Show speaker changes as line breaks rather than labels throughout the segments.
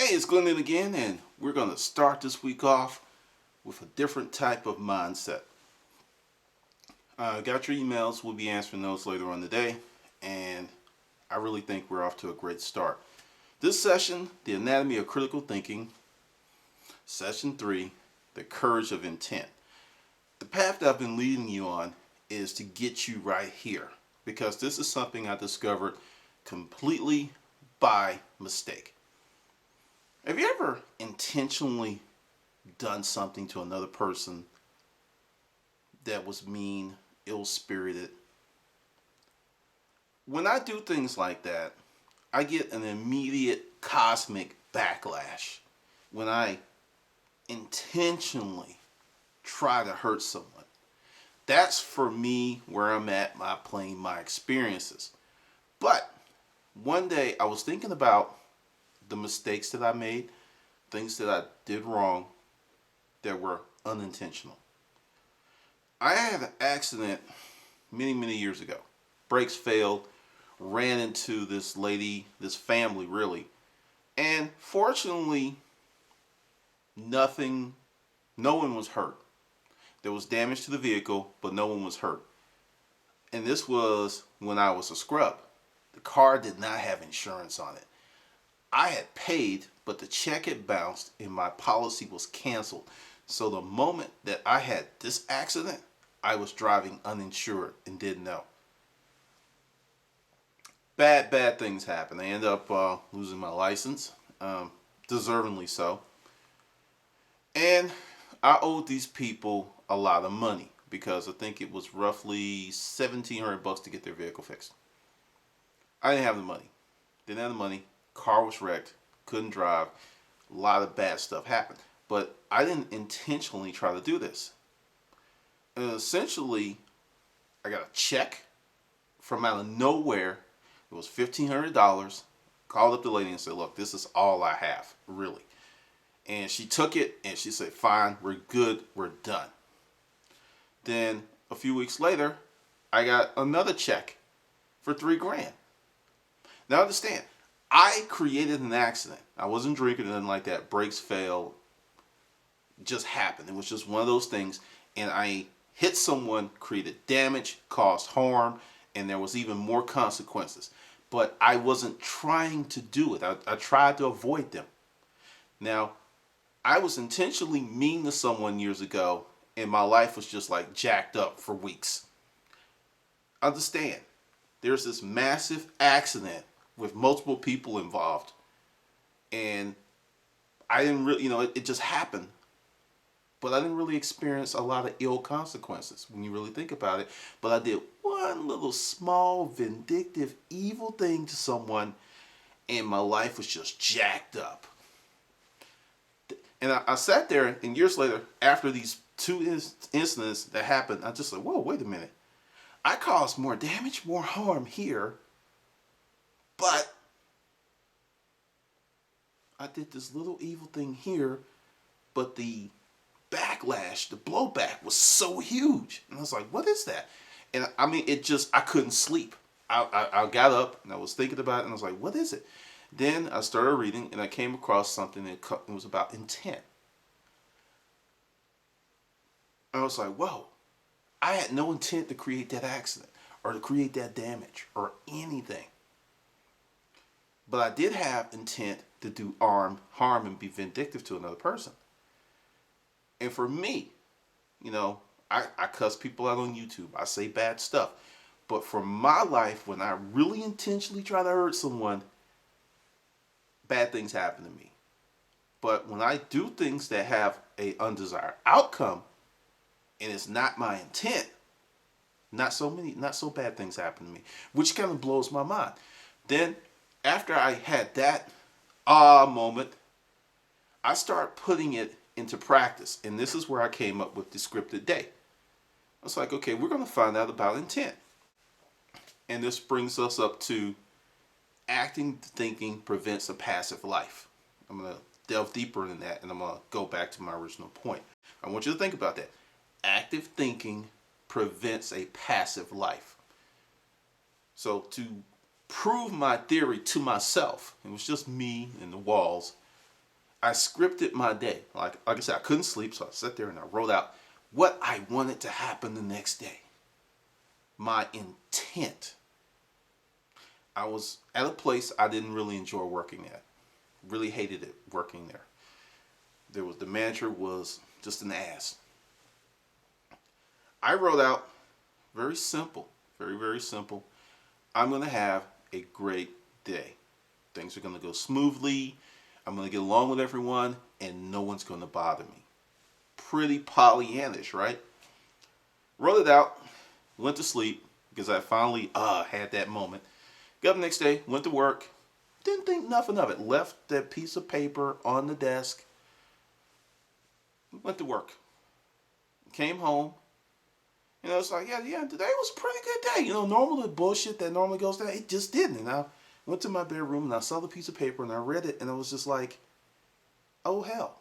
Hey, it's Glendon again, and we're going to start this week off with a different type of mindset. Got your emails. We'll be answering those later on today, and I really think we're off to a great start. This session, The Anatomy of Critical Thinking, Session 3, The Courage of Intent. The path that I've been leading you on is to get you right here, because this is something I discovered completely by mistake. Have you ever intentionally done something to another person that was mean, ill-spirited? When I do things like that, I get an immediate cosmic backlash. When I intentionally try to hurt someone, that's for me where I'm at playing my experiences. But one day I was thinking about the mistakes that I made, things that I did wrong that were unintentional. I had an accident many years ago. Brakes failed, ran into this lady, this family really, and fortunately no one was hurt. There was damage to the vehicle, but no one was hurt. And this was when I was a scrub. The car did not have insurance on it. I had paid, but the check had bounced and my policy was canceled. So the moment that I had this accident, I was driving uninsured and didn't know. Bad things happened. I ended up losing my license, deservingly so. And I owed these people a lot of money because I think it was roughly $1,700 to get their vehicle fixed. I didn't have the money. Car was wrecked, couldn't drive, a lot of bad stuff happened. But I didn't intentionally try to do this. And essentially, I got a check from out of nowhere. It was $1,500. Called up the lady and said, look, this is all I have, really. And she took it and she said, fine, we're good, we're done. Then a few weeks later, I got another check for $3,000. Now understand, I created an accident. I wasn't drinking or nothing like that. Brakes failed. It just happened. It was just one of those things. And I hit someone, created damage, caused harm, and there was even more consequences. But I wasn't trying to do it. I tried to avoid them. Now, I was intentionally mean to someone years ago, and my life was just like jacked up for weeks. Understand, there's this massive accident with multiple people involved. And I didn't really, it just happened. But I didn't really experience a lot of ill consequences when you really think about it. But I did one little small, vindictive, evil thing to someone, and my life was just jacked up. And I sat there, and years later, after these two incidents that happened, I just said, whoa, wait a minute. I caused more damage, more harm here. But I did this little evil thing here, but the backlash, the blowback was so huge. And I was like, what is that? And I couldn't sleep. I got up and I was thinking about it and I was like, what is it? Then I started reading and I came across something that was about intent. I was like, whoa, I had no intent to create that accident or to create that damage or anything. But I did have intent to do harm and be vindictive to another person. And for me, I cuss people out on YouTube. I say bad stuff. But for my life, when I really intentionally try to hurt someone, bad things happen to me. But when I do things that have an undesired outcome, and it's not my intent, not so bad things happen to me, which kind of blows my mind. Then, after I had that moment, I started putting it into practice. And this is where I came up with the scripted day. I was like, okay, we're going to find out about intent. And this brings us up to active thinking prevents a passive life. I'm going to delve deeper into that, and I'm going to go back to my original point. I want you to think about that. Active thinking prevents a passive life. So to prove my theory to myself, it was just me and the walls, I scripted my day. Like I said, I couldn't sleep, so I sat there and I wrote out what I wanted to happen the next day. My intent. I was at a place I didn't really enjoy working at. Really hated it working there. The manager was just an ass. I wrote out very simple, very, very simple. I'm going to have a great day. Things are going to go smoothly. I'm going to get along with everyone, and no one's going to bother me. Pretty Pollyannish, right? Wrote it out, went to sleep because I finally had that moment. Got up the next day, went to work, didn't think nothing of it. Left that piece of paper on the desk, went to work. Came home, and I was like, yeah, today was a pretty good day. Normal the bullshit that normally goes down, it just didn't. And I went to my bedroom and I saw the piece of paper and I read it and I was just like, oh hell.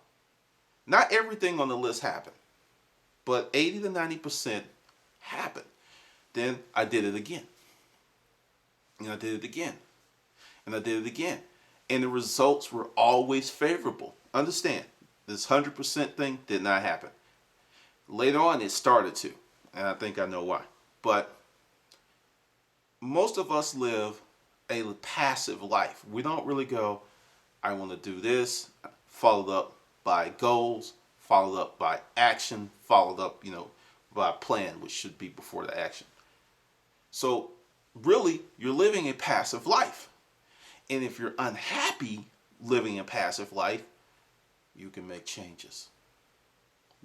Not everything on the list happened, but 80 to 90% happened. Then I did it again. And I did it again. And I did it again. And the results were always favorable. Understand, this 100% thing did not happen. Later on, it started to. And I think I know why. But most of us live a passive life. We don't really go, I want to do this, followed up by goals, followed up by action, followed up, by a plan, which should be before the action. So really, you're living a passive life. And if you're unhappy living a passive life, you can make changes.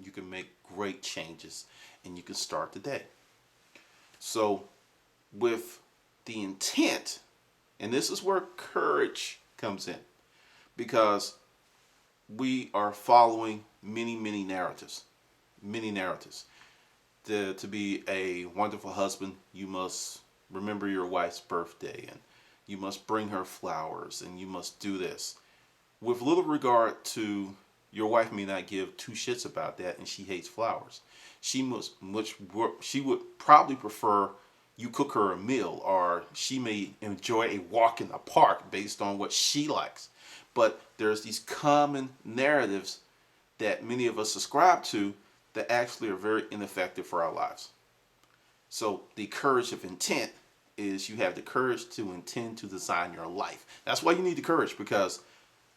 You can make great changes, and you can start the day. So with the intent, and this is where courage comes in, because we are following many, many narratives. Many narratives. To be a wonderful husband, you must remember your wife's birthday, and you must bring her flowers, and you must do this. With little regard to your wife may not give two shits about that, and she hates flowers. She would probably prefer you cook her a meal, or she may enjoy a walk in the park based on what she likes. But there's these common narratives that many of us subscribe to that actually are very ineffective for our lives. So the courage of intent is you have the courage to intend to design your life. That's why you need the courage, because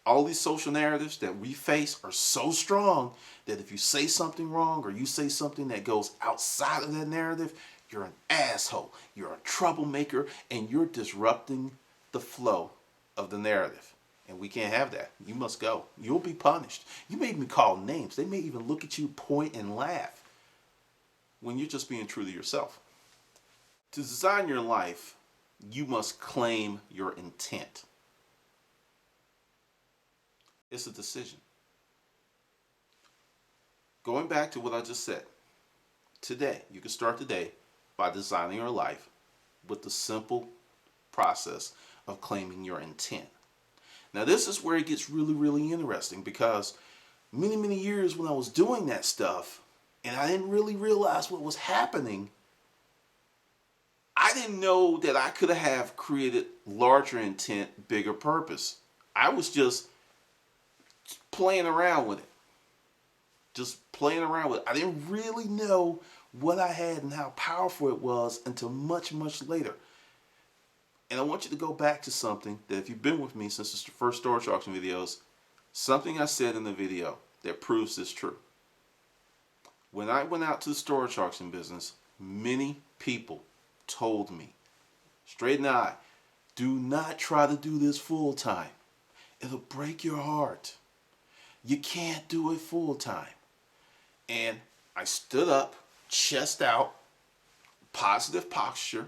all these social narratives that we face are so strong that if you say something wrong or you say something that goes outside of that narrative, you're an asshole, you're a troublemaker, and you're disrupting the flow of the narrative. And we can't have that. You must go. You'll be punished. You may even call names. They may even look at you, point, and laugh when you're just being true to yourself. To design your life, you must claim your intent. It's a decision. Going back to what I just said, today, you can start today by designing your life with the simple process of claiming your intent. Now, this is where it gets really, really interesting, because many, many years when I was doing that stuff and I didn't really realize what was happening, I didn't know that I could have created larger intent, bigger purpose. I was just playing around with it. Just playing around with it. I didn't really know what I had and how powerful it was until much, much later. And I want you to go back to something that, if you've been with me since the first storage auction videos, something I said in the video that proves this true. When I went out to the storage auction business, many people told me, straight in the eye, do not try to do this full time. It'll break your heart. You can't do it full time. And I stood up, chest out, positive posture,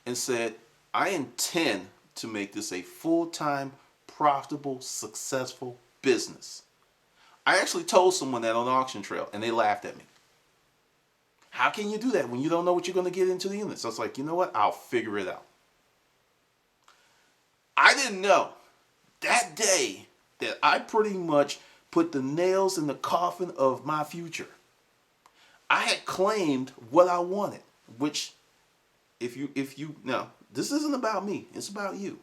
and said, I intend to make this a full-time, profitable, successful business. I actually told someone that on the auction trail, and they laughed at me. How can you do that when you don't know what you're going to get into the unit? So I was like, you know what? I'll figure it out. I didn't know that day that I pretty much put the nails in the coffin of my future. I had claimed what I wanted, which if you now, this isn't about me, it's about you.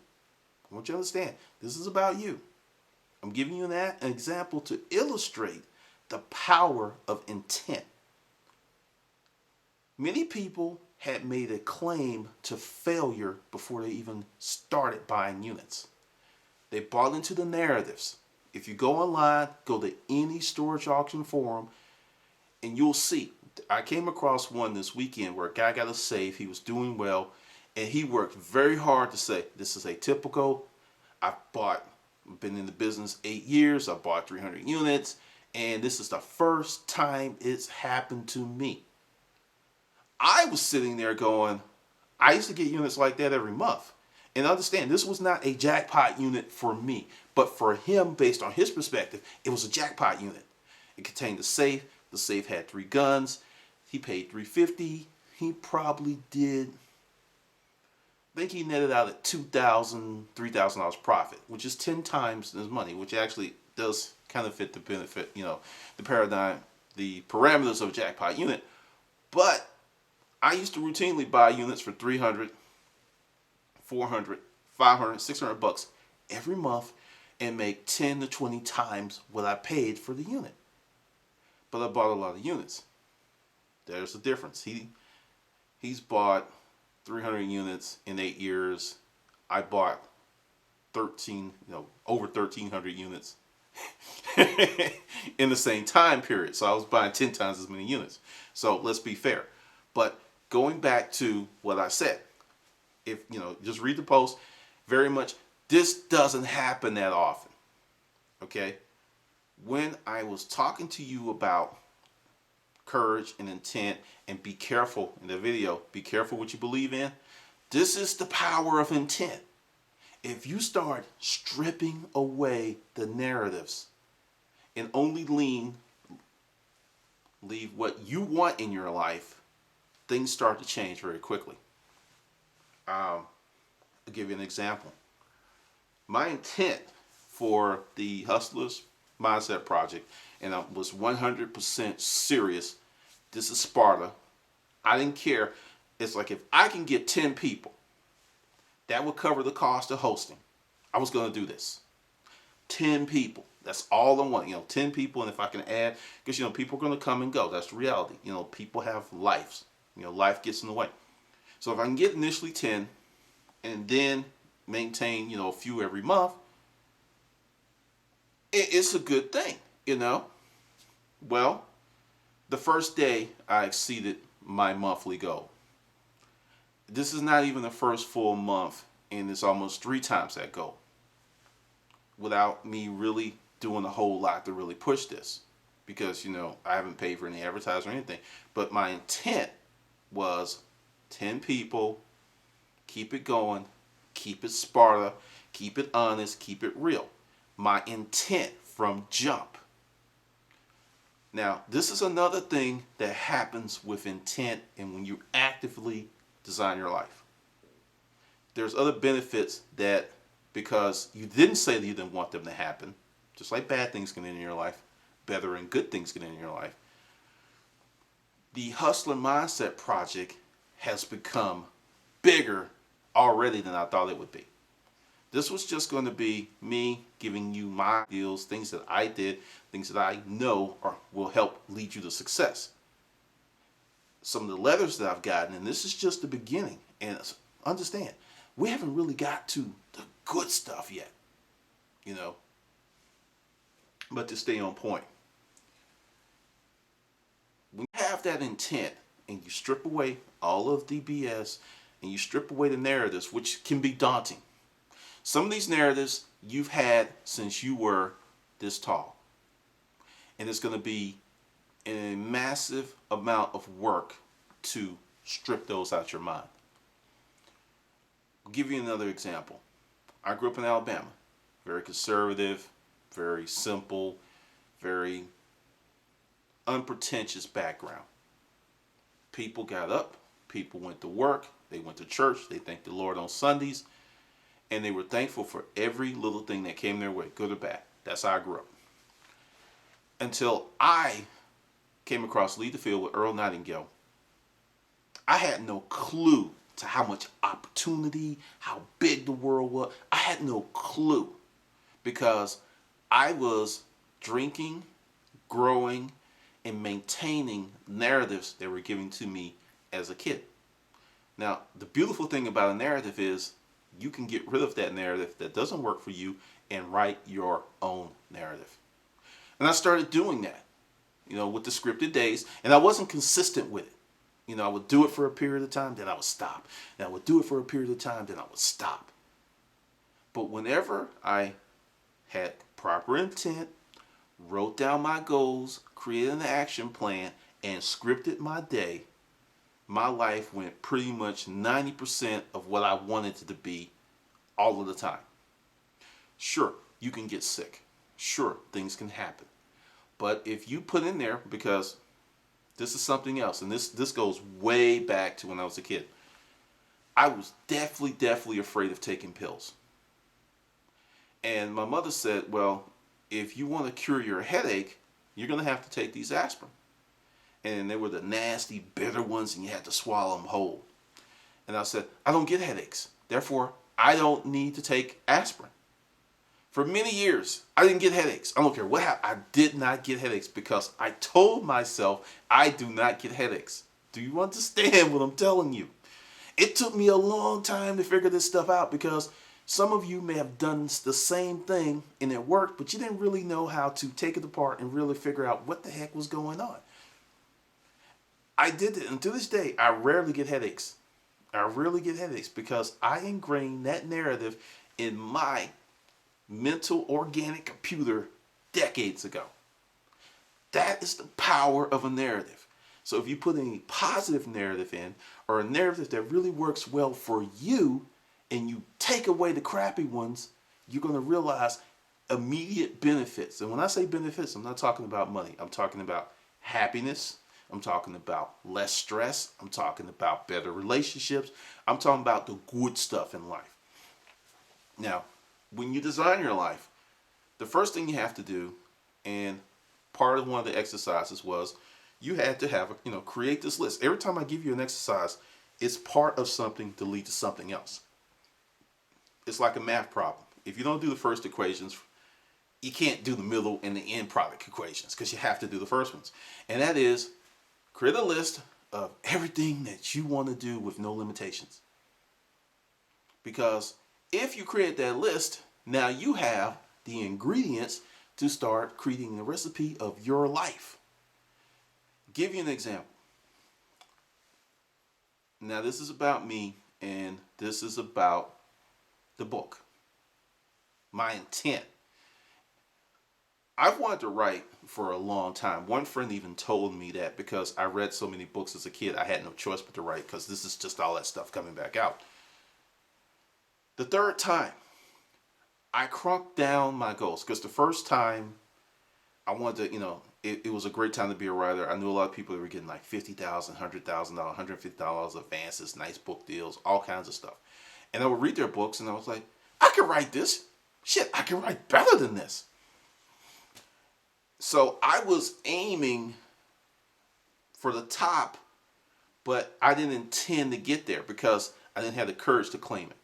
I want you to understand, this is about you. I'm giving you an example to illustrate the power of intent. Many people had made a claim to failure before they even started buying units. They bought into the narratives. If you go online, go to any storage auction forum, and you'll see. I came across one this weekend where a guy got a safe. He was doing well, and he worked very hard to say, this is atypical. I've been in the business 8 years. I bought 300 units, and this is the first time it's happened to me. I was sitting there going, I used to get units like that every month. And understand, this was not a jackpot unit for me. But for him, based on his perspective, it was a jackpot unit. It contained a safe. The safe had 3 guns. He paid $350. He probably did, I think he netted out at $2,000, $3,000 profit, which is 10 times his money, which actually does kind of fit the benefit, the paradigm, the parameters of a jackpot unit. But I used to routinely buy units for 300, 400, 500, 600 bucks every month and make 10 to 20 times what I paid for the unit. But I bought a lot of units. There's the difference. He's bought 300 units in 8 years. I bought over 1,300 units in the same time period. So I was buying 10 times as many units. So let's be fair. But going back to what I said, if just read the post. Very much, this doesn't happen that often. Okay? When I was talking to you about courage and intent and be careful in the video, be careful what you believe in, this is the power of intent. If you start stripping away the narratives and only leave what you want in your life, things start to change very quickly. I'll give you an example. My intent for the Hustlers Mindset Project, and I was 100% serious. This is Sparta. I didn't care. It's like, if I can get 10 people, that would cover the cost of hosting. I was going to do this. 10 people. That's all I want. 10 people, and if I can add, because people are going to come and go. That's the reality. People have lives. Life gets in the way. So if I can get initially 10, and then maintain, a few every month, it's a good thing, Well, the first day I exceeded my monthly goal. This is not even the first full month, and it's almost 3 times that goal without me really doing a whole lot to really push this, because I haven't paid for any advertising or anything. But my intent was 10 people, keep it going, keep it Sparta, keep it honest, keep it real. My intent from jump. Now, this is another thing that happens with intent and when you actively design your life. There's other benefits that, because you didn't say that you didn't want them to happen, just like bad things get in your life, better and good things get in your life. The Hustler Mindset Project has become bigger already than I thought it would be. This was just going to be me giving you my deals, things that I did, things that I know will help lead you to success. Some of the letters that I've gotten, and this is just the beginning, and understand, we haven't really got to the good stuff yet, But to stay on point, when you have that intent and you strip away all of the BS and you strip away the narratives, which can be daunting. Some of these narratives you've had since you were this tall. And it's going to be a massive amount of work to strip those out your mind. I'll give you another example. I grew up in Alabama. Very conservative, very simple, very unpretentious background. People got up, people went to work, they went to church, they thanked the Lord on Sundays, and they were thankful for every little thing that came their way, good or bad. That's how I grew up. Until I came across Lead the Field with Earl Nightingale, I had no clue to how much opportunity, how big the world was. I had no clue, because I was drinking, growing, and maintaining narratives that were given to me as a kid. Now, the beautiful thing about a narrative is you can get rid of that narrative that doesn't work for you and write your own narrative. And I started doing that, with the scripted days, and I wasn't consistent with it. I would do it for a period of time, then I would stop. Then I would do it for a period of time, then I would stop. But whenever I had proper intent, wrote down my goals, created an action plan, and scripted my day, my life went pretty much 90% of what I wanted it to be all of the time. Sure, you can get sick. Sure, things can happen. But if you put in there, because this is something else, and this goes way back to when I was a kid. I was definitely afraid of taking pills. And my mother said, well, if you want to cure your headache, you're going to have to take these aspirin. And they were the nasty, bitter ones, and you had to swallow them whole. And I said, I don't get headaches. Therefore, I don't need to take aspirin. For many years, I didn't get headaches. I don't care what happened. I did not get headaches because I told myself I do not get headaches. Do you understand what I'm telling you? It took me a long time to figure this stuff out because some of you may have done the same thing and it worked, but you didn't really know how to take it apart and really figure out what the heck was going on. I did it, and to this day, I rarely get headaches. I rarely get headaches because I ingrained that narrative in my mental organic computer decades ago. That is the power of a narrative. So if you put any positive narrative in, or a narrative that really works well for you, and you take away the crappy ones, you're going to realize immediate benefits. And when I say benefits, I'm not talking about money. I'm talking about happiness. I'm talking about less stress. I'm talking about better relationships. I'm talking about the good stuff in life. Now, when you design your life, the first thing you have to do, and part of one of the exercises was, you had to have, create this list. Every time I give you an exercise, it's part of something to lead to something else. It's like a math problem. If you don't do the first equations, you can't do the middle and the end product equations because you have to do the first ones. And that is, create a list of everything that you want to do with no limitations. Because if you create that list, now you have the ingredients to start creating the recipe of your life. Give you an example. Now this is about me, and this is about the book. My intent. I've wanted to write for a long time. One friend even told me that because I read so many books as a kid, I had no choice but to write because this is just all that stuff coming back out. The third time, I crunked down my goals because the first time I wanted to, it was a great time to be a writer. I knew a lot of people that were getting like $50,000, $100,000, $150 advances, nice book deals, all kinds of stuff. And I would read their books and I was like, I can write this. Shit, I can write better than this. So I was aiming for the top, but I didn't intend to get there because I didn't have the courage to claim it.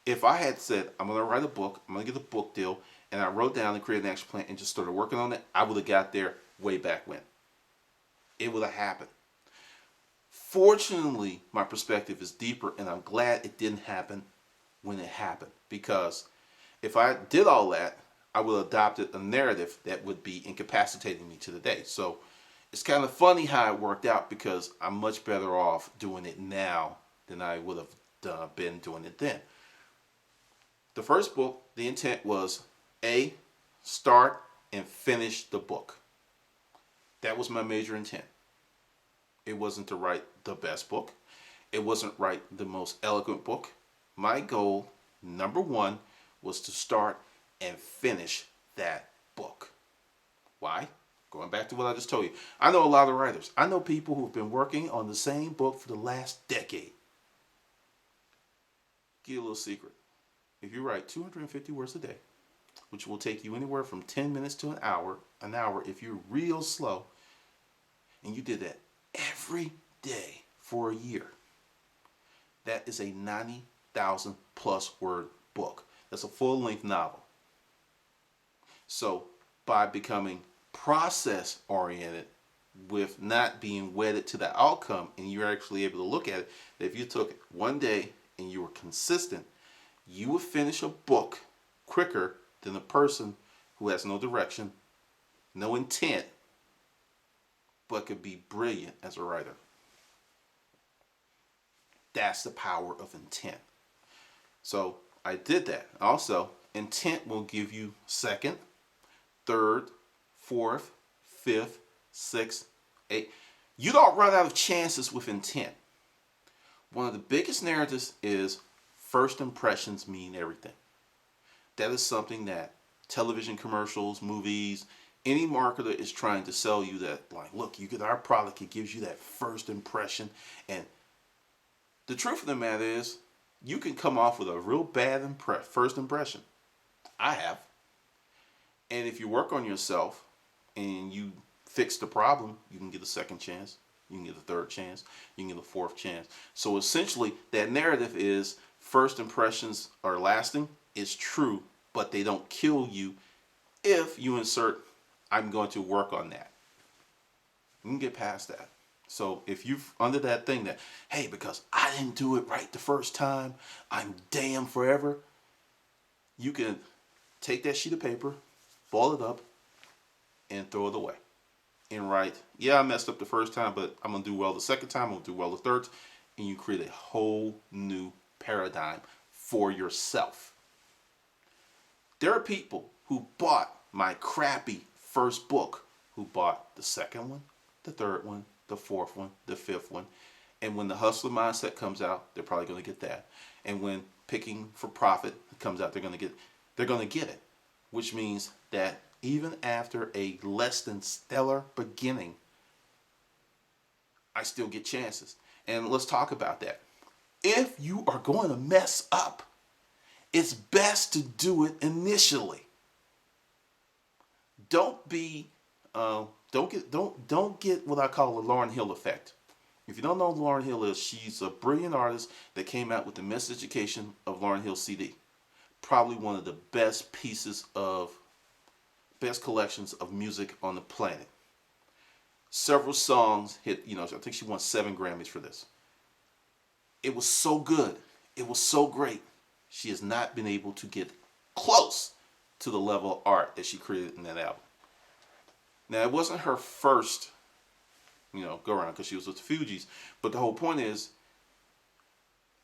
If I had said, I'm going to write a book, I'm going to get a book deal, and I wrote down and created an action plan and just started working on it, I would have got there way back when. It would have happened. Fortunately, my perspective is deeper, and I'm glad it didn't happen when it happened. Because if I did all that, I would have adopted a narrative that would be incapacitating me to the day. So it's kind of funny how it worked out because I'm much better off doing it now than I would have been doing it then. The first book, the intent was A, start and finish the book. That was my major intent. It wasn't to write the best book. It wasn't write the most eloquent book. My goal, number one, was to start and finish that book. Why? Going back to what I just told you. I know a lot of writers. I know people who've been working on the same book for the last decade. Give you a little secret. If you write 250 words a day, which will take you anywhere from 10 minutes to an hour if you're real slow, and you did that every day for a year, that is a 90,000 plus word book. That's a full-length novel. So by becoming process oriented with not being wedded to the outcome, and you're actually able to look at it, that if you took one day and you were consistent, you would finish a book quicker than a person who has no direction, no intent, but could be brilliant as a writer. That's the power of intent. So I did that. Also, intent will give you second, third, fourth, fifth, sixth, eighth. You don't run out of chances with intent. One of the biggest narratives is first impressions mean everything. That is something that television commercials, movies, any marketer is trying to sell you, that like, look, you get our product, it gives you that first impression. And the truth of the matter is, you can come off with a real bad first impression. I have. And if you work on yourself and you fix the problem, you can get a second chance, you can get a third chance, you can get a fourth chance. So essentially, that narrative is first impressions are lasting. It's true, but they don't kill you if you insert, I'm going to work on that. You can get past that. So if you're under that thing that, hey, because I didn't do it right the first time, I'm damned forever, you can take that sheet of paper, ball it up, and throw it away. And write, yeah, I messed up the first time, but I'm going to do well the second time, I'm going to do well the third. And you create a whole new paradigm for yourself. There are people who bought my crappy first book, who bought the second one, the third one, the fourth one, the fifth one. And when the hustler mindset comes out, they're probably going to get that. And when picking for profit comes out, they're going to get it. Which means that even after a less than stellar beginning, I still get chances. And let's talk about that. If you are going to mess up, it's best to do it initially. Don't get what I call the Lauryn Hill effect. If you don't know who Lauryn Hill is, she's a brilliant artist that came out with the Miseducation of Lauryn Hill CD. Probably one of the best collections of music on the planet. Several songs hit, I think she won 7 Grammys for this. It was so good. It was so great. She has not been able to get close to the level of art that she created in that album. Now, it wasn't her first, go around, because she was with the Fugees. But the whole point is,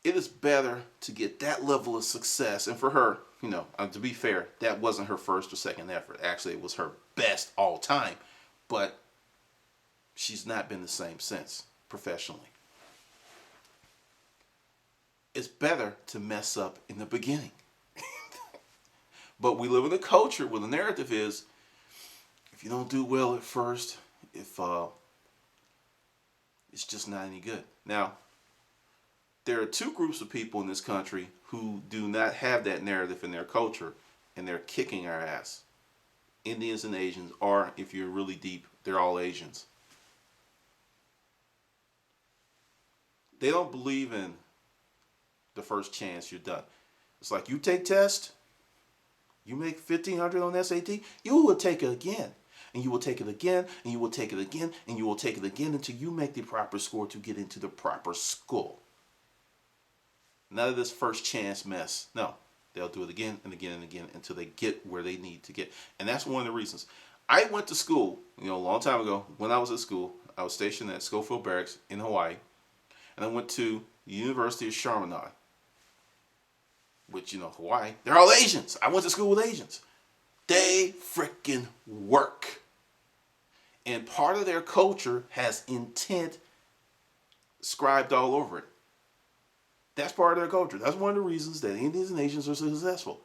it is better to get that level of success. And for her, to be fair, that wasn't her first or second effort. Actually, it was her best all time. But she's not been the same since, professionally. It's better to mess up in the beginning. But we live in a culture where the narrative is, if you don't do well at first, it's just not any good. Now, there are 2 groups of people in this country who do not have that narrative in their culture, and they're kicking our ass. Indians and Asians, or if you're really deep, they're all Asians. They don't believe in the first chance, you're done. It's like, you take test, you make 1,500 on SAT, you will take it again. And you will take it again, and you will take it again, and you will take it again until you make the proper score to get into the proper school. None of this first chance mess. No, they'll do it again and again and again until they get where they need to get. And that's one of the reasons. I went to school, a long time ago. When I was at school, I was stationed at Schofield Barracks in Hawaii. And I went to the University of Chaminade, which, Hawaii, they're all Asians. I went to school with Asians. They freaking work. And part of their culture has intent scribed all over it. That's part of their culture. That's one of the reasons that Indians and Asians are successful.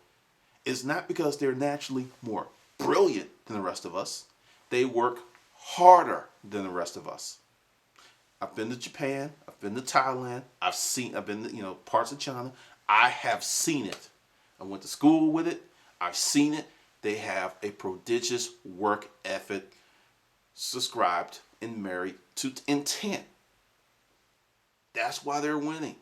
It's not because they're naturally more brilliant than the rest of us. They work harder than the rest of us. I've been to Japan. I've been to Thailand. I've been to, parts of China. I have seen it. I went to school with it. I've seen it. They have a prodigious work ethic subscribed and married to intent. That's why they're winning.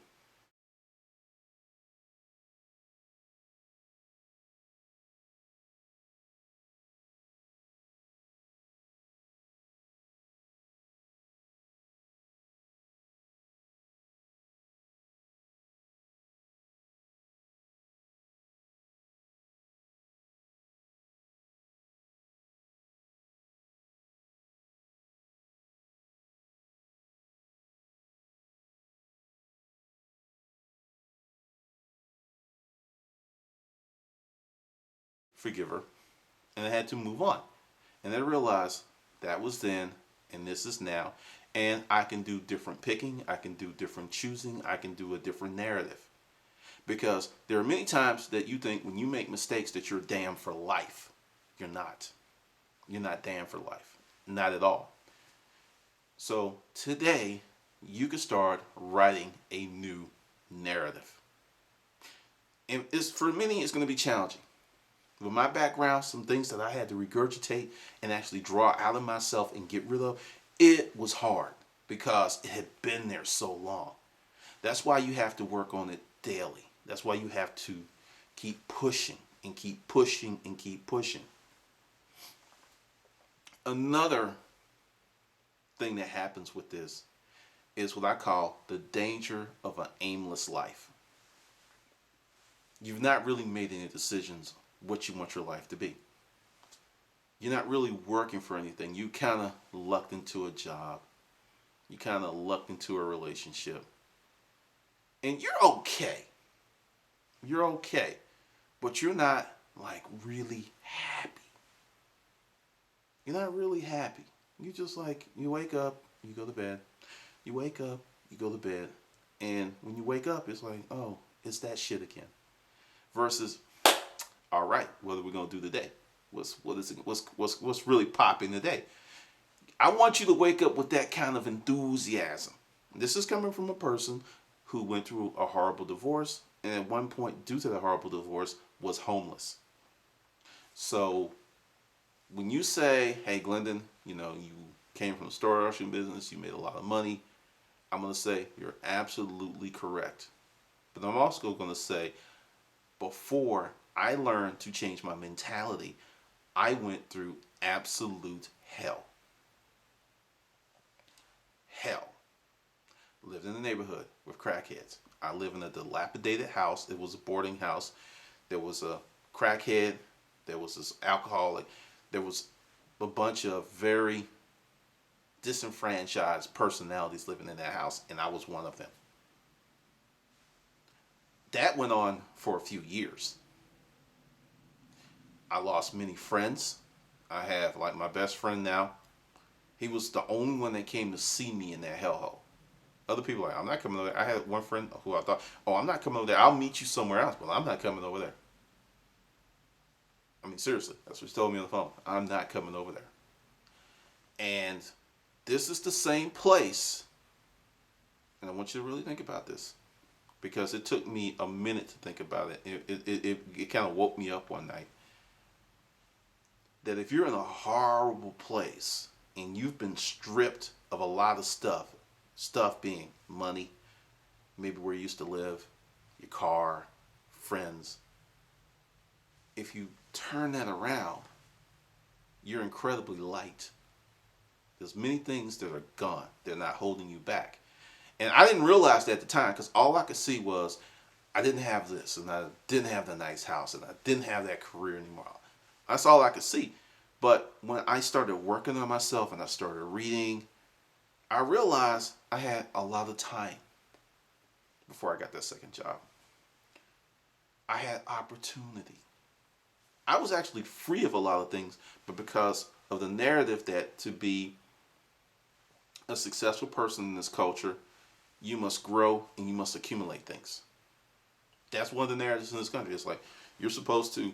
forgive her, and I had to move on. And I realized that was then, and this is now, and I can do different picking, I can do different choosing, I can do a different narrative. Because there are many times that you think when you make mistakes that you're damned for life. You're not. You're not damned for life. Not at all. So today, you can start writing a new narrative. And for many, it's going to be challenging. With my background, some things that I had to regurgitate and actually draw out of myself and get rid of, it was hard because it had been there so long. That's why you have to work on it daily. That's why you have to keep pushing and keep pushing and keep pushing. Another thing that happens with this is what I call the danger of an aimless life. You've not really made any decisions what you want your life to be. You're not really working for anything. You kind of lucked into a job. You kind of lucked into a relationship. And you're okay. You're okay. But you're not like really happy. You're not really happy. You just like, you wake up, you go to bed. You wake up, you go to bed. And when you wake up, it's like, oh, it's that shit again. Versus, all right, what are we gonna do today? What's really popping today? I want you to wake up with that kind of enthusiasm. This is coming from a person who went through a horrible divorce, and at one point, due to the horrible divorce, was homeless. So when you say, hey, Glendon, you came from the storage business, you made a lot of money, I'm going to say you're absolutely correct. But I'm also going to say, before I learned to change my mentality, I went through absolute hell. Hell. Lived in a neighborhood with crackheads. I live in a dilapidated house. It was a boarding house. There was a crackhead. There was this alcoholic. There was a bunch of very disenfranchised personalities living in that house, and I was one of them. That went on for a few years. I lost many friends. I have, like, my best friend now. He was the only one that came to see me in that hellhole. Other people were like, I'm not coming over there. I had one friend who I thought, oh, I'm not coming over there. I'll meet you somewhere else. Well, I'm not coming over there. I mean, seriously, that's what he told me on the phone. I'm not coming over there. And this is the same place. And I want you to really think about this, because it took me a minute to think about it. It kind of woke me up one night. That if you're in a horrible place and you've been stripped of a lot of stuff being money, maybe where you used to live, your car, friends, if you turn that around, you're incredibly light. There's many things that are gone. They're not holding you back. And I didn't realize that at the time, because all I could see was I didn't have this, and I didn't have the nice house, and I didn't have that career anymore. That's all I could see. But when I started working on myself and I started reading, I realized I had a lot of time before I got that second job. I had opportunity. I was actually free of a lot of things, but because of the narrative that to be a successful person in this culture, you must grow and you must accumulate things. That's one of the narratives in this country. It's like, you're supposed to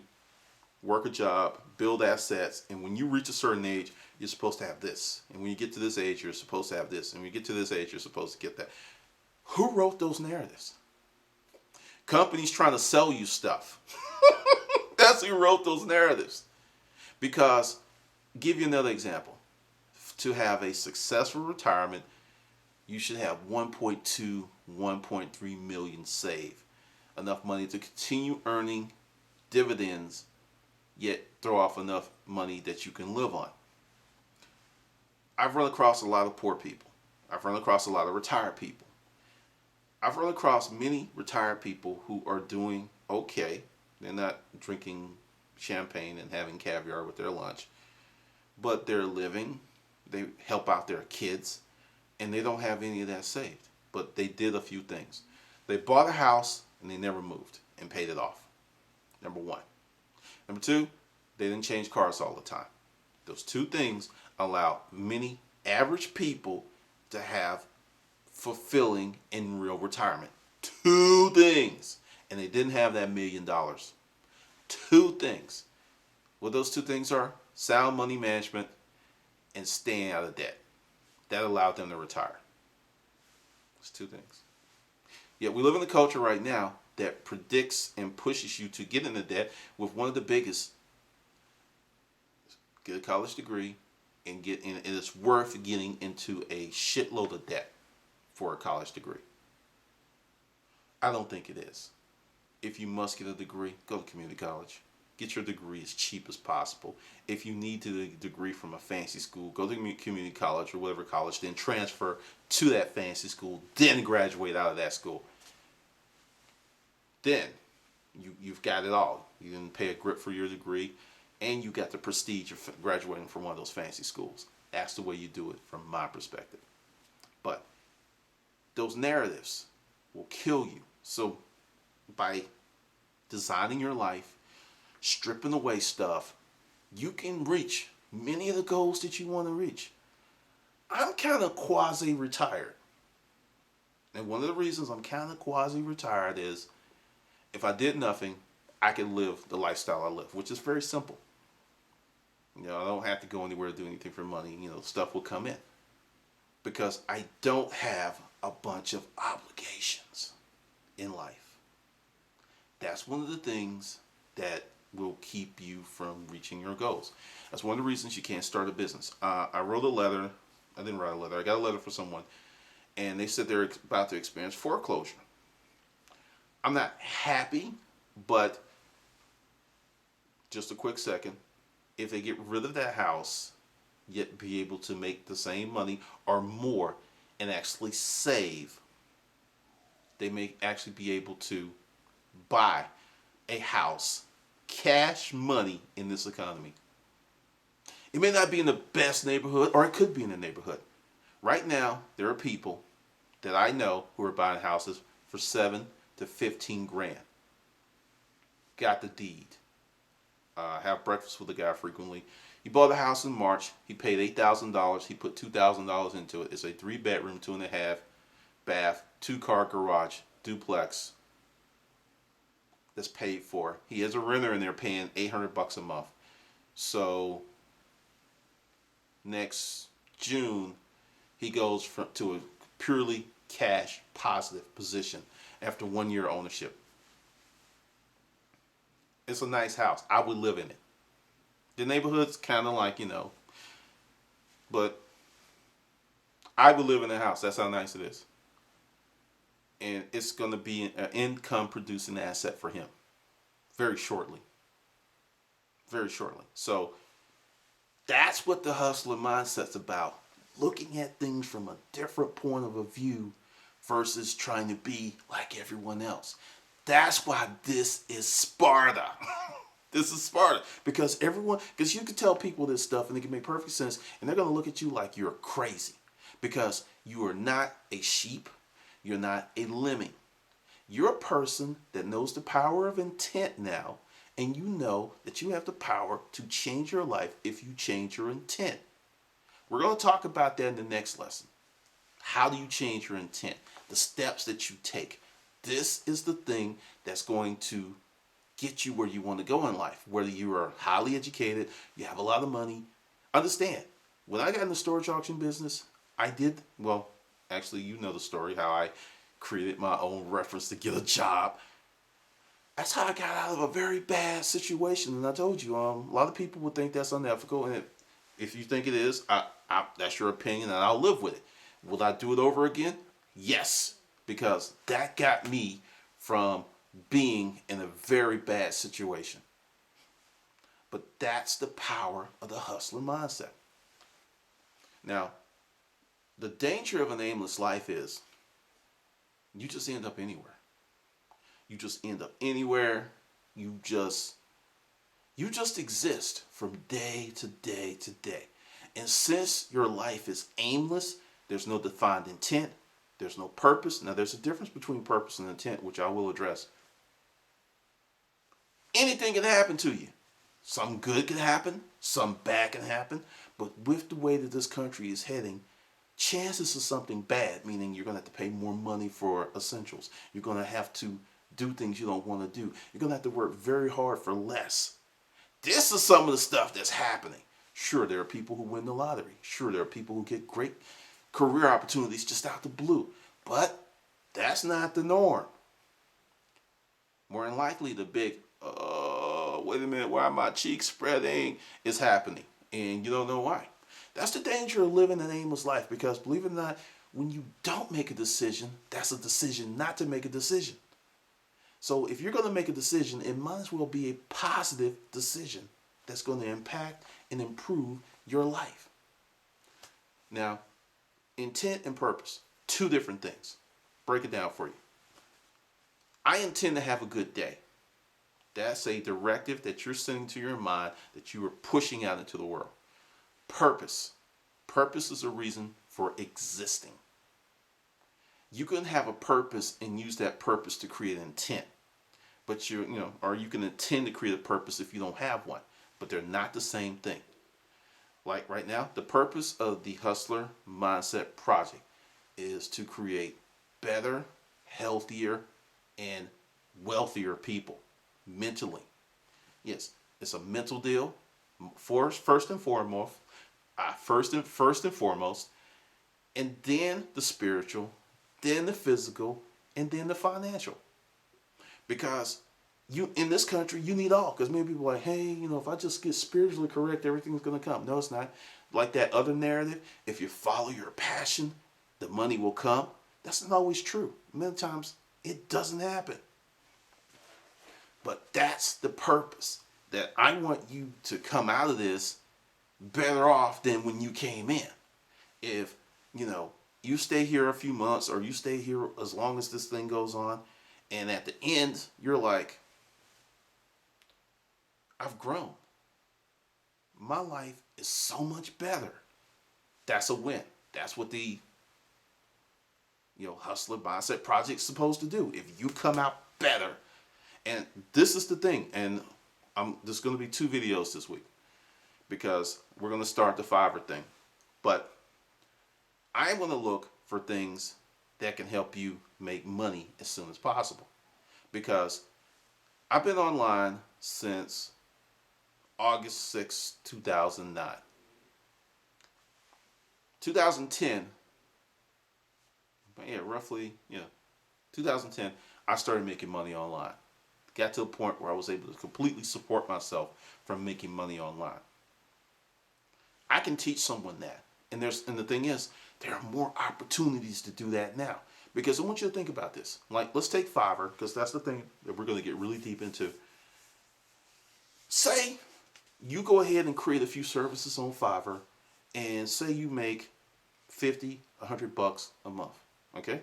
work a job, build assets, and when you reach a certain age, you're supposed to have this. And when you get to this age, you're supposed to have this. And when you get to this age, you're supposed to get that. Who wrote those narratives? Companies trying to sell you stuff. That's who wrote those narratives. Because, give you another example. To have a successful retirement, you should have 1.2, 1.3 million saved. Enough money to continue earning dividends, yet throw off enough money that you can live on. I've run across a lot of poor people. I've run across a lot of retired people. I've run across many retired people who are doing okay. They're not drinking champagne and having caviar with their lunch, but they're living, they help out their kids, and they don't have any of that saved. But they did a few things. They bought a house and they never moved and paid it off. Number one. Number two, They didn't change cars all the time. Those two things allow many average people to have fulfilling and real retirement. Two things. And they didn't have that $1,000,000. Two things. What those two things are: sound money management and staying out of debt. That allowed them to retire. It's two things. Yet we live in a culture right now that predicts and pushes you to get into debt with one of the biggest: get a college degree and get in. It is worth getting into a shitload of debt for a college degree. I don't think it is. If you must get a degree, go to community college. Get your degree as cheap as possible. If you need to get a degree from a fancy school, go to community college or whatever college, then transfer to that fancy school, then graduate out of that school. Then you've got it all. You didn't pay a grip for your degree, and you got the prestige of graduating from one of those fancy schools. That's the way you do it from my perspective. But those narratives will kill you. So by designing your life, stripping away stuff, you can reach many of the goals that you want to reach. I'm kind of quasi-retired. And one of the reasons I'm kind of quasi-retired is if I did nothing, I could live the lifestyle I live, which is very simple. I don't have to go anywhere to do anything for money. Stuff will come in. Because I don't have a bunch of obligations in life. That's one of the things that will keep you from reaching your goals. That's one of the reasons you can't start a business. I wrote a letter. I didn't write a letter. I got a letter from someone, and they said they're about to experience foreclosure. I'm not happy, but just a quick second. If they get rid of that house, yet be able to make the same money or more and actually save, they may actually be able to buy a house, cash money in this economy. It may not be in the best neighborhood, or it could be in the neighborhood. Right now, there are people that I know who are buying houses for 7 to 15 grand. Got the deed. Have breakfast with the guy frequently. He bought a house in March. He paid $8,000. He put $2,000 into it. It's a 3-bedroom, 2.5 bath, 2-car garage, duplex. That's paid for. He has a renter in there paying $800 a month. So next June, he goes to a purely cash positive position after 1 year ownership. It's a nice house. I would live in it. The neighborhood's kind of like, but I would live in a house. That's how nice it is. And it's going to be an income producing asset for him very shortly. Very shortly. So that's what the hustler mindset's about. Looking at things from a different point of view versus trying to be like everyone else. That's why this is Sparta. This is Sparta. Because you can tell people this stuff and it can make perfect sense, and they're going to look at you like you're crazy. Because you are not a sheep. You're not a lemming. You're a person that knows the power of intent now, and you know that you have the power to change your life if you change your intent. We're going to talk about that in the next lesson. How do you change your intent? The steps that you take. This is the thing that's going to get you where you want to go in life. Whether you are highly educated, you have a lot of money. Understand, when I got in the storage auction business, actually, you know the story, how I created my own reference to get a job. That's how I got out of a very bad situation. And I told you, a lot of people would think that's unethical. And if you think it is, that's your opinion, and I'll live with it. Will I do it over again? Yes. Because that got me from being in a very bad situation. But that's the power of the hustler mindset. Now, the danger of an aimless life is you just end up anywhere. You just end up anywhere. You just exist from day to day to day. And since your life is aimless, there's no defined intent. There's no purpose. Now, there's a difference between purpose and intent, which I will address. Anything can happen to you. Some good can happen, some bad can happen, but with the way that this country is heading, chances of something bad, meaning you're going to have to pay more money for essentials. You're going to have to do things you don't want to do. You're going to have to work very hard for less. This is some of the stuff that's happening. Sure, there are people who win the lottery. Sure, there are people who get great career opportunities just out the blue. But that's not the norm. More than likely, the big, wait a minute, why are my cheeks spreading, is happening. And you don't know why. That's the danger of living an aimless life, because believe it or not, when you don't make a decision, that's a decision not to make a decision. So if you're going to make a decision, it might as well be a positive decision that's going to impact and improve your life. Now, intent and purpose, two different things. Break it down for you. I intend to have a good day. That's a directive that you're sending to your mind that you are pushing out into the world. Purpose. Purpose is a reason for existing. You can have a purpose and use that purpose to create an intent. But or you can intend to create a purpose if you don't have one. But they're not the same thing. Like right now, the purpose of the Hustler Mindset Project is to create better, healthier, and wealthier people mentally. Yes, it's a mental deal. First and foremost, and then the spiritual, then the physical, and then the financial. Because you in this country, you need all. Because many people are like, hey, if I just get spiritually correct, everything's going to come. No, it's not. Like that other narrative, if you follow your passion, the money will come. That's not always true. Many times, it doesn't happen. But that's the purpose, that I want you to come out of this better off than when you came in. If, you stay here a few months, or you stay here as long as this thing goes on, and at the end, you're like, I've grown. My life is so much better. That's a win. That's what the Hustler Mindset Project is supposed to do. If you come out better, and this is the thing, and there's going to be 2 videos this week, because we're going to start the Fiverr thing. But I want to look for things that can help you make money as soon as possible. Because I've been online since August 6, 2009. 2010, roughly, 2010, I started making money online. Got to a point where I was able to completely support myself from making money online. I can teach someone that. And the thing is, there are more opportunities to do that now. Because I want you to think about this. Like, let's take Fiverr, because that's the thing that we're going to get really deep into. Say you go ahead and create a few services on Fiverr, and say you make $50, $100 a month. Okay?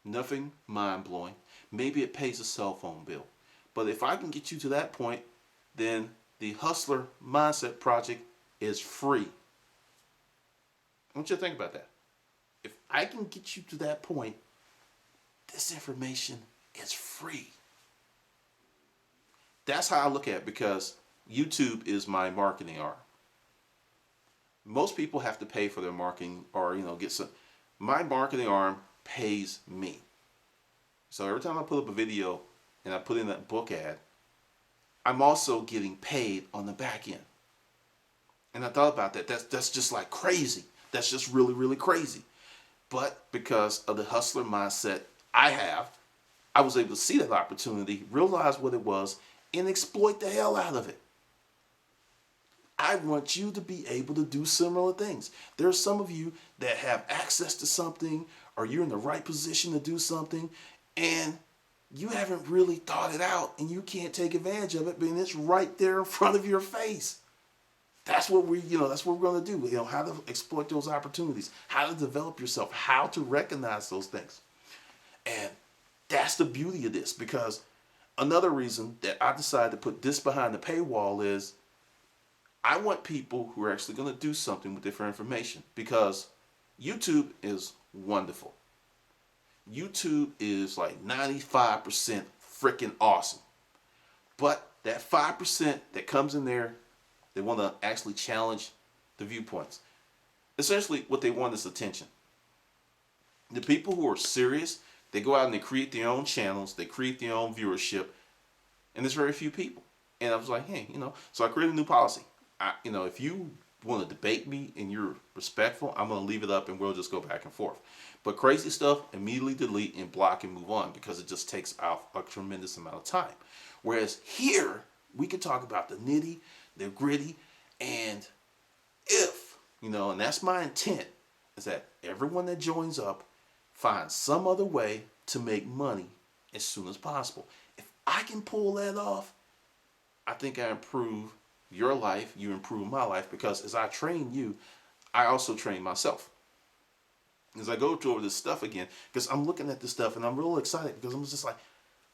Nothing mind-blowing. Maybe it pays a cell phone bill. But if I can get you to that point, then the Hustler Mindset Project is free. I want you to think about that. If I can get you to that point, this information is free. That's how I look at it, because YouTube is my marketing arm. Most people have to pay for their marketing, or get some. My marketing arm pays me. So every time I put up a video and I put in that book ad, I'm also getting paid on the back end. And I thought about that. That's just like crazy. That's just really, really crazy. But because of the hustler mindset I was able to see that opportunity, realize what it was, and exploit the hell out of it. I want you to be able to do similar things. There are some of you that have access to something, or you're in the right position to do something, and you haven't really thought it out, and you can't take advantage of it, but it's right there in front of your face. That's what we're going to do. How to exploit those opportunities, how to develop yourself, how to recognize those things. And that's the beauty of this, because another reason that I decided to put this behind the paywall is I want people who are actually going to do something with different information, because YouTube is wonderful. YouTube is like 95% freaking awesome. But That 5% that comes in there, they want to actually challenge the viewpoints. Essentially, what they want is attention. The people who are serious, they go out and they create their own channels, they create their own viewership, and there's very few people. And I was like, hey, so I created a new policy. If you want to debate me and you're respectful, I'm going to leave it up and we'll just go back and forth. But crazy stuff, immediately delete and block and move on, because it just takes out a tremendous amount of time. Whereas here, we can talk about the nitty, the gritty, and and that's my intent, is that everyone that joins up finds some other way to make money as soon as possible. If I can pull that off, I think I improve your life, you improve my life, because as I train you, I also train myself. As I go through this stuff again, because I'm looking at this stuff and I'm real excited, because I'm just like,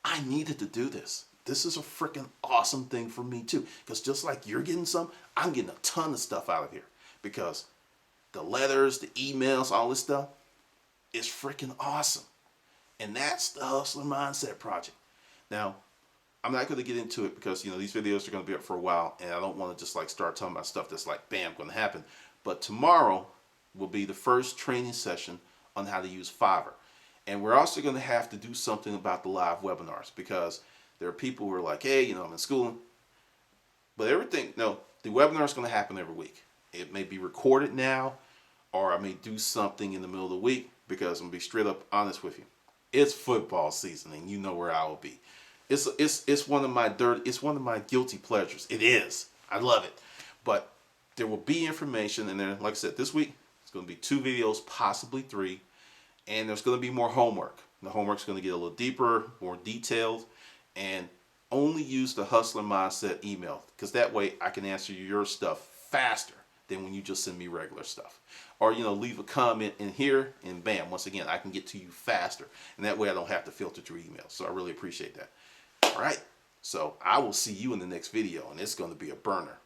I needed to do this. This is a freaking awesome thing for me too. Because just like you're getting some, I'm getting a ton of stuff out of here. Because the letters, the emails, all this stuff is freaking awesome. And that's the Hustler Mindset Project. Now, I'm not going to get into it because, these videos are going to be up for a while, and I don't want to just like start talking about stuff that's like, bam, going to happen. But tomorrow will be the first training session on how to use Fiverr. And we're also going to have to do something about the live webinars, because there are people who are like, hey, I'm in school. But the webinar is going to happen every week. It may be recorded now, or I may do something in the middle of the week, because I'm going to be straight up honest with you. It's football season, and you know where I will be. It's one of my guilty pleasures. It is. I love it. But there will be information in there. Like I said, this week it's going to be 2 videos, possibly 3, and there's going to be more homework. The homework's going to get a little deeper, more detailed, and only use the Hustler Mindset email, because that way I can answer your stuff faster than when you just send me regular stuff. Or, leave a comment in here, and bam, once again, I can get to you faster. And that way I don't have to filter through emails. So I really appreciate that. All right. So I will see you in the next video, and it's going to be a burner.